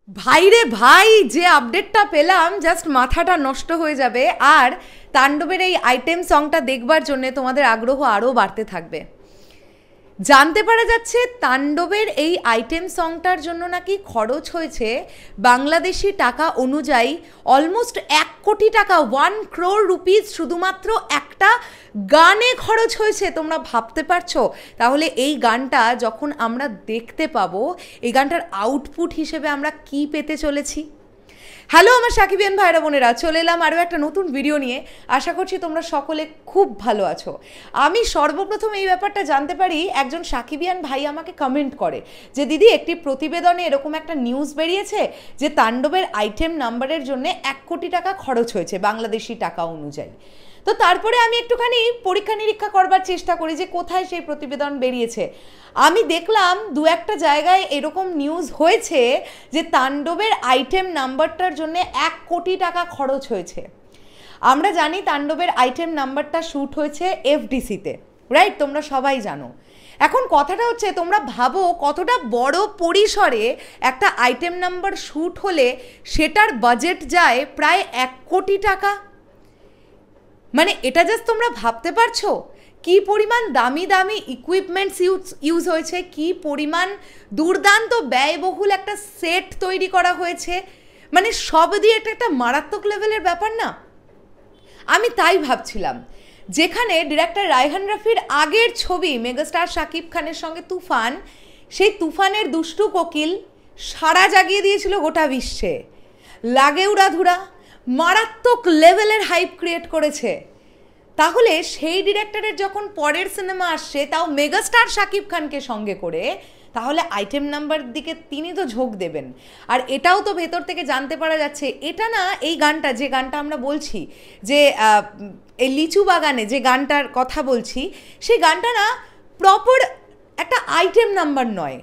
ভাইরে ভাই, যে আপডেটটা পেলাম জাস্ট মাথাটা নষ্ট হয়ে যাবে। আর তাণ্ডবের এই আইটেম সংটা দেখবার জন্য তোমাদের আগ্রহ আরও বাড়তে থাকবে। জানতে পারা যাচ্ছে তাণ্ডবের এই আইটেম সংটার জন্য নাকি খরচ হয়েছে বাংলাদেশি টাকা অনুযায়ী অলমোস্ট 1 কোটি টাকা, 1 crore রুপিস শুধুমাত্র একটা গানে খরচ হয়েছে। তোমরা ভাবতে পারছো? তাহলে এই গানটা যখন আমরা দেখতে পাবো, এই গানটার আউটপুট হিসেবে আমরা কি পেতে চলেছি। হ্যালো আমার সাকিবিয়ান ভাইরা বোনেরা, চলে এলাম আরও একটা নতুন ভিডিও নিয়ে। আশা করছি তোমরা সকলে খুব ভালো আছো। আমি সর্বপ্রথম এই ব্যাপারটা জানতে পারি, একজন সাকিবিয়ান ভাই আমাকে কমেন্ট করে যে দিদি, একটি প্রতিবেদনে এরকম একটা নিউজ বেরিয়েছে যে তাণ্ডবের আইটেম নাম্বারের জন্য 1 কোটি টাকা খরচ হয়েছে বাংলাদেশি টাকা অনুযায়ী। তো তারপরে আমি একটুখানি পরীক্ষা নিরীক্ষা করবার চেষ্টা করি যে কোথায় সেই প্রতিবেদন বেরিয়েছে। আমি দেখলাম 2-1টা জায়গায় এরকম নিউজ হয়েছে যে তাণ্ডবের আইটেম নাম্বারটার জন্য 1 কোটি টাকা খরচ হয়েছে। আমরা জানি তাণ্ডবের আইটেম নাম্বারটা শ্যুট হয়েছে এফডিসিতে, রাইট? তোমরা সবাই জানো। এখন কথাটা হচ্ছে, তোমরা ভাবো কতটা বড় পরিসরে একটা আইটেম নাম্বার শ্যুট হলে সেটার বাজেট যায় প্রায় 1 কোটি টাকা। মানে এটা জাস্ট তোমরা ভাবতে পারছো কি পরিমাণ দামি দামি ইকুইপমেন্টস ইউজ হয়েছে, কি পরিমাণ দুর্দান্ত ব্যয়বহুল একটা সেট তৈরি করা হয়েছে। মানে সব দিয়ে এটা একটা মারাত্মক লেভেলের ব্যাপার না? আমি তাই ভাবছিলাম, যেখানে ডিরেক্টর রায়হান রাফির আগের ছবি মেগাস্টার শাকিব খানের সঙ্গে তুফান, সেই তুফানের দুষ্টু কোকিল সারা জাগিয়ে দিয়েছিল গোটা বিশ্বে, লাগে উড়াধুরা মারাত্মক লেভেলের হাইপ ক্রিয়েট করেছে। তাহলে সেই ডিরেক্টরের যখন পরের সিনেমা আসছে, তাও মেগাস্টার শাকিব খানকে সঙ্গে করে, তাহলে আইটেম নাম্বার দিকে তিনি তো ঝোঁক দেবেন। আর এটাও তো ভেতর থেকে জানতে পারা যাচ্ছে, এটা না, এই গানটা, যে গানটা আমরা বলছি, যে এই লিচু বাগানে যে গানটার কথা বলছি, সেই গানটা না প্রপার একটা আইটেম নাম্বার নয়।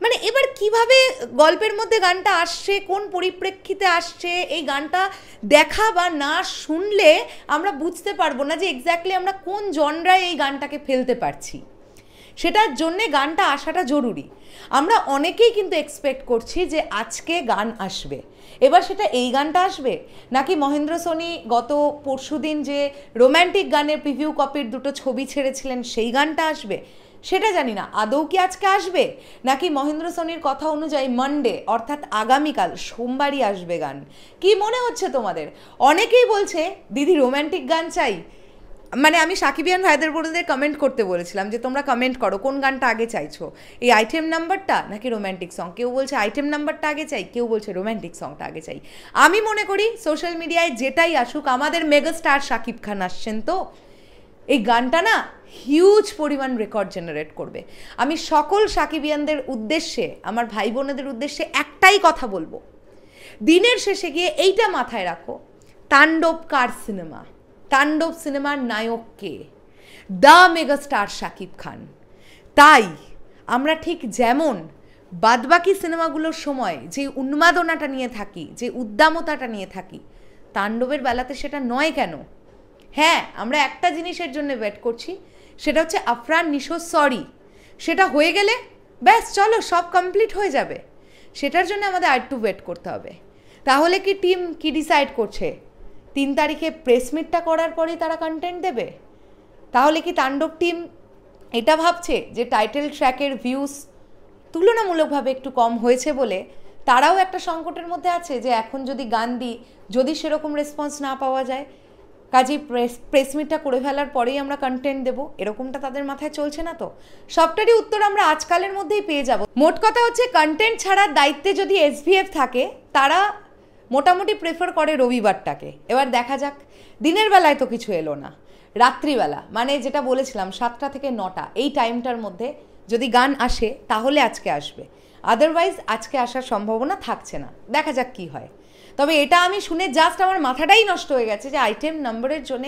মানে এবার কিভাবে গল্পের মধ্যে গানটা আসছে, কোন পরিপ্রেক্ষিতে আসছে, এই গানটা দেখা বা না শুনলে আমরা বুঝতে পারবো না যে এক্স্যাক্টলি আমরা কোন জনরায় এই গানটাকে ফেলতে পারছি। সেটার জন্যে গানটা আসাটা জরুরি। আমরা অনেকেই কিন্তু এক্সপেক্ট করছি যে আজকে গান আসবে। এবার সেটা এই গানটা আসবে, নাকি মহেন্দ্র সোনি গত পরশুদিন যে রোম্যান্টিক গানের প্রিভিউ কপির 2টো ছবি ছেড়েছিলেন সেই গানটা আসবে, সেটা জানি না। আদৌ কি আজকে আসবে, নাকি মহেন্দ্র সোনির কথা অনুযায়ী মানডে অর্থাৎ আগামীকাল সোমবারই আসবে গান? কি মনে হচ্ছে তোমাদের? অনেকেই বলছে দিদি রোম্যান্টিক গান চাই। মানে আমি সাকিবিয়ান ভাইদের বোনদের কমেন্ট করতে বলেছিলাম যে তোমরা কমেন্ট করো কোন গানটা আগে চাইছো, এই আইটেম নাম্বারটা নাকি রোম্যান্টিক সং। কেউ বলছে আইটেম নাম্বারটা আগে চাই, কেউ বলছে রোম্যান্টিক সংটা আগে চাই। আমি মনে করি সোশ্যাল মিডিয়ায় যেটাই আসুক, আমাদের মেগাস্টার শাকিব খান আসছেন, তো এই গানটা না হিউজ পরিমাণ রেকর্ড জেনারেট করবে। আমি সকল সাকিবিয়ানদের উদ্দেশ্যে, আমার ভাই বোনেদের উদ্দেশ্যে একটাই কথা বলবো, দিনের শেষে গিয়ে এইটা মাথায় রাখো, তাণ্ডব কার সিনেমা? তাণ্ডব সিনেমার নায়ক কে? The megastar Shakib Khan. তাই আমরা ঠিক যেমন বাদবাকি সিনেমাগুলোর সময় যে উন্মাদনাটা নিয়ে থাকি, যে উদ্দামতাটা নিয়ে থাকি, তাণ্ডবের বেলাতে সেটা নয় কেন? হ্যাঁ, আমরা একটা জিনিসের জন্য ওয়েট করছি, সেটা হচ্ছে আফরান নিশো সরি। সেটা হয়ে গেলে ব্যাস চলো, সব কমপ্লিট হয়ে যাবে। সেটার জন্য আমাদের আর একটু ওয়েট করতে হবে। তাহলে কি টিম কি ডিসাইড করছে? 3 তারিখে প্রেস মিটটা করার পরেই তারা কন্টেন্ট দেবে? তাহলে কি তাণ্ডব টিম এটা ভাবছে যে টাইটেল ট্র্যাকের ভিউজ তুলনামূলকভাবে একটু কম হয়েছে বলে তারাও একটা সংকটের মধ্যে আছে যে এখন যদি গান দিই, যদি সেরকম রেসপন্স না পাওয়া যায়, কাজেই প্রেস মিটটা করে ফেলার পরেই আমরা কন্টেন্ট দেবো, এরকমটা তাদের মাথায় চলছে না তো? সবটারই উত্তর আমরা আজকালের মধ্যেই পেয়ে যাব। মোট কথা হচ্ছে, কন্টেন্ট ছাড়ার দায়িত্বে যদি এসভিএফ থাকে, তারা মোটামুটি প্রেফার করে রবিবারটাকে। এবার দেখা যাক, দিনের বেলায় তো কিছু এলো না, রাত্রিবেলা মানে যেটা বলেছিলাম 7টা থেকে 9টা, এই টাইমটার মধ্যে যদি গান আসে তাহলে আজকে আসবে, আদারওয়াইজ আজকে আসার সম্ভাবনা থাকছে না। দেখা যাক কি হয়। তবে এটা আমি শুনে জাস্ট আমার মাথাটাই নষ্ট হয়ে গেছে যে আইটেম নাম্বারের জন্য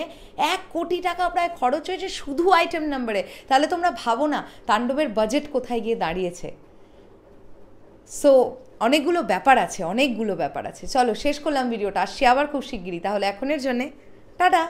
1 কোটি টাকা প্রায় খরচ হয়েছে শুধু আইটেম নাম্বারে। তাহলে তোমরা ভাবো না তাণ্ডবের বাজেট কোথায় গিয়ে দাঁড়িয়েছে। সো অনেকগুলো ব্যাপার আছে, অনেকগুলো ব্যাপার আছে। চলো শেষ করলাম ভিডিওটা, আসছি আবার খুব শিগগিরই। তাহলে এখনের জন্যে টাটা।